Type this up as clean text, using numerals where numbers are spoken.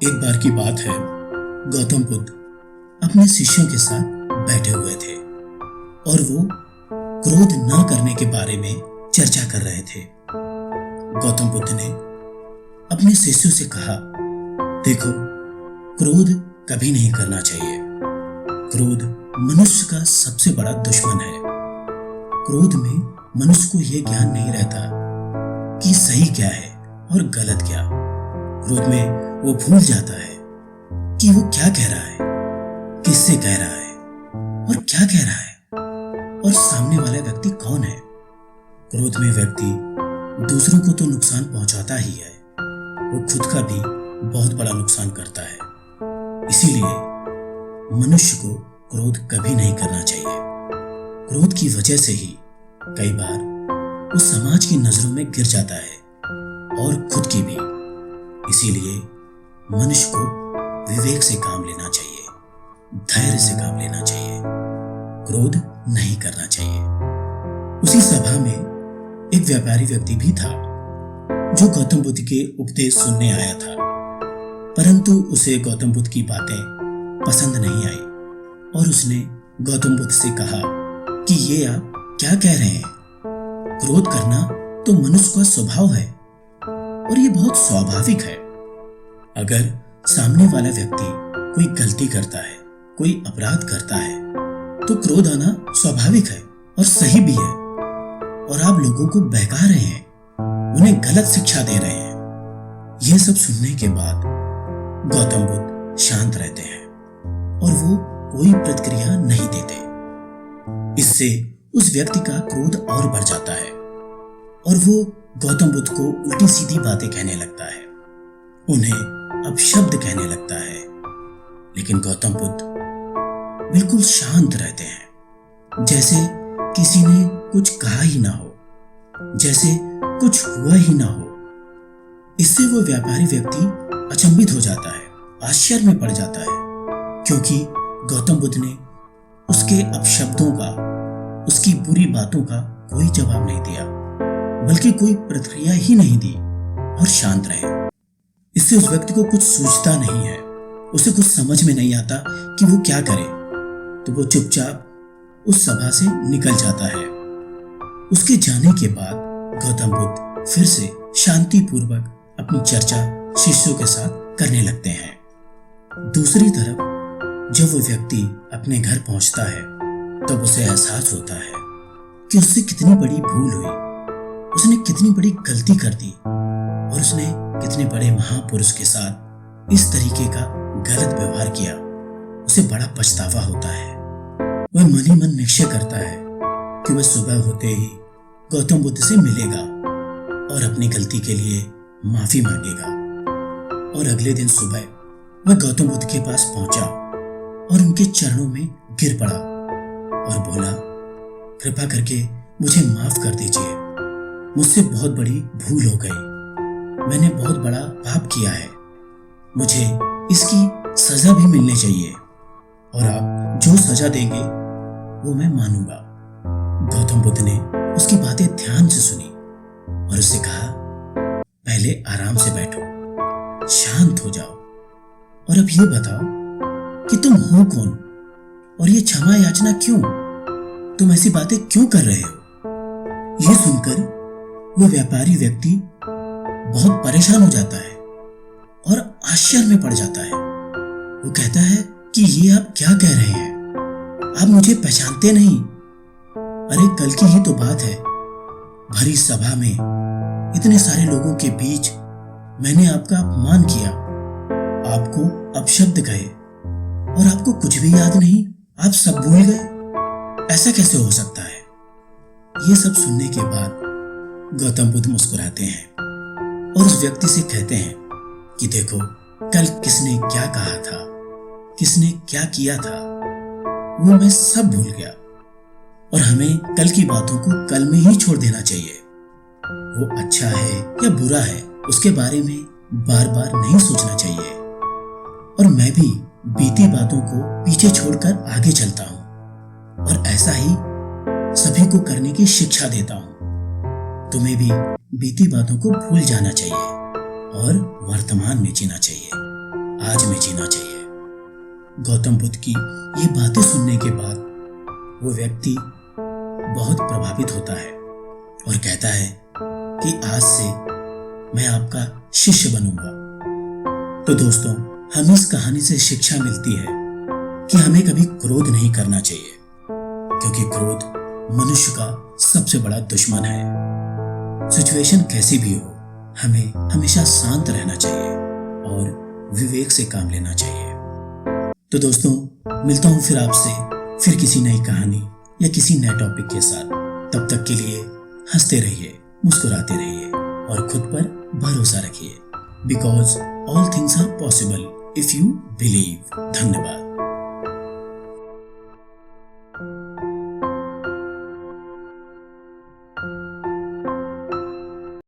एक बार की बात है, गौतम बुद्ध अपने शिष्यों के साथ बैठे हुए थे और वो क्रोध न करने के बारे में चर्चा कर रहे थे। गौतम बुद्ध ने अपने शिष्यों से कहा, देखो, क्रोध कभी नहीं करना चाहिए। क्रोध मनुष्य का सबसे बड़ा दुश्मन है। क्रोध में मनुष्य को यह ज्ञान नहीं रहता कि सही क्या है और गलत क्या। क्रोध में वो भूल जाता है कि वो क्या कह रहा है, किससे कह रहा है और क्या कह रहा है और सामने वाला व्यक्ति कौन है। क्रोध में व्यक्ति दूसरों को तो नुकसान पहुंचाता ही है, वो खुद का भी बहुत बड़ा नुकसान करता है। इसीलिए मनुष्य को क्रोध कभी नहीं करना चाहिए। क्रोध की वजह से ही कई बार वो समाज की नजरों में गिर जाता है और खुद की भी। इसीलिए मनुष्य को विवेक से काम लेना चाहिए, धैर्य से काम लेना चाहिए, क्रोध नहीं करना चाहिए। उसी सभा में एक व्यापारी व्यक्ति भी था जो गौतम बुद्ध के उपदेश सुनने आया था, परंतु उसे गौतम बुद्ध की बातें पसंद नहीं आई और उसने गौतम बुद्ध से कहा कि ये आप क्या कह रहे हैं। क्रोध करना तो मनुष्य का स्वभाव है और ये बहुत स्वाभाविक है। अगर सामने वाला व्यक्ति कोई गलती करता है, कोई अपराध करता है, तो क्रोध आना स्वाभाविक है और सही भी है। और आप लोगों को बहका रहे हैं, उन्हें गलत शिक्षा दे रहे हैं। यह सब सुनने के बाद गौतम बुद्ध शांत रहते हैं और वो कोई प्रतिक्रिया नहीं देते। इससे उस व्यक्ति का क्रोध और बढ़ जाता है और वो गौतम बुद्ध को उल्टी सीधी बातें कहने लगता है, उन्हें अपशब्द कहने लगता है। लेकिन गौतम बुद्ध बिल्कुल शांत रहते हैं, जैसे किसी ने कुछ कहा ही ना हो, जैसे कुछ हुआ ही ना हो। इससे वो व्यापारी व्यक्ति अचंभित हो जाता है, आश्चर्य में पड़ जाता है, क्योंकि गौतम बुद्ध ने उसके अपशब्दों का, उसकी बुरी बातों का कोई जवाब नहीं दिया, बल्कि कोई प्रतिक्रिया ही नहीं दी और शांत रहे। इससे उस व्यक्ति को कुछ सूझता नहीं है, उसे कुछ समझ में नहीं आता कि वो क्या करे, तो वो चुपचाप उस सभा से निकल जाता है। उसके जाने के बाद गौतम बुद्ध फिर से शांतिपूर्वक अपनी चर्चा शिष्यों के साथ करने लगते हैं। दूसरी तरफ जब वो व्यक्ति अपने घर पहुंचता है तब उसे एहसास होता है कि उससे कितनी बड़ी भूल हुई, उसने कितनी बड़ी गलती कर दी और उसने कितने बड़े महापुरुष के साथ इस तरीके का गलत व्यवहार किया। उसे बड़ा पछतावा होता है। वह मन ही मन निश्चय करता है कि वह सुबह होते ही गौतम बुद्ध से मिलेगा और अपनी गलती के लिए माफी मांगेगा। और अगले दिन सुबह वह गौतम बुद्ध के पास पहुंचा और उनके चरणों में गिर पड़ा और बोला, कृपा करके मुझे माफ कर दीजिए, मुझसे बहुत बड़ी भूल हो गई, मैंने बहुत बड़ा पाप किया है, मुझे इसकी सजा भी मिलनी चाहिए और आप जो सजा देंगे वो मैं मानूंगा। गौतम बुद्ध ने उसकी बातें ध्यान से सुनी और उससे कहा, पहले आराम से बैठो, शांत हो जाओ और अब ये बताओ कि तुम हो कौन और ये क्षमा याचना क्यों, तुम ऐसी बातें क्यों कर रहे हो। ये सुनकर वो व्यापारी व्यक्ति बहुत परेशान हो जाता है और आश्चर्य में पड़ जाता है। वो कहता है कि ये आप क्या कह रहे हैं, आप मुझे पहचानते नहीं। अरे कल की ही तो बात है, भरी सभा में इतने सारे लोगों के बीच मैंने आपका अपमान किया, आपको अपशब्द कहे और आपको कुछ भी याद नहीं, आप सब भूल गए, ऐसा कैसे हो सकता है। ये सब सुनने के बाद गौतम बुद्ध मुस्कुराते हैं और उस व्यक्ति से कहते हैं कि देखो, कल किसने क्या कहा था, किसने क्या किया था, वो मैं सब भूल गया और हमें कल की बातों को कल में ही छोड़ देना चाहिए। वो अच्छा है या बुरा है उसके बारे में बार बार नहीं सोचना चाहिए। और मैं भी बीती बातों को पीछे छोड़कर आगे चलता हूं और ऐसा ही सभी को करने की शिक्षा देता हूं। तुम्हें भी बीती बातों को भूल जाना चाहिए और वर्तमान में जीना चाहिए। आज में जीना चाहिए। गौतम बुद्ध की ये बातें सुनने के बाद वो व्यक्ति बहुत प्रभावित होता है और कहता है कि आज से मैं आपका शिष्य बनूंगा। तो दोस्तों, हमें इस कहानी से शिक्षा मिलती है कि हमें कभी क्रोध नहीं करना चाहिए, क्योंकि क्रोध मनुष्य का सबसे बड़ा दुश्मन है। सिचुएशन कैसी भी हो, हमें हमेशा शांत रहना चाहिए और विवेक से काम लेना चाहिए। तो दोस्तों, मिलता हूं फिर आपसे फिर किसी नई कहानी या किसी नए टॉपिक के साथ। तब तक के लिए हंसते रहिए, मुस्कुराते रहिए और खुद पर भरोसा रखिए, because all things are possible if you believe. धन्यवाद।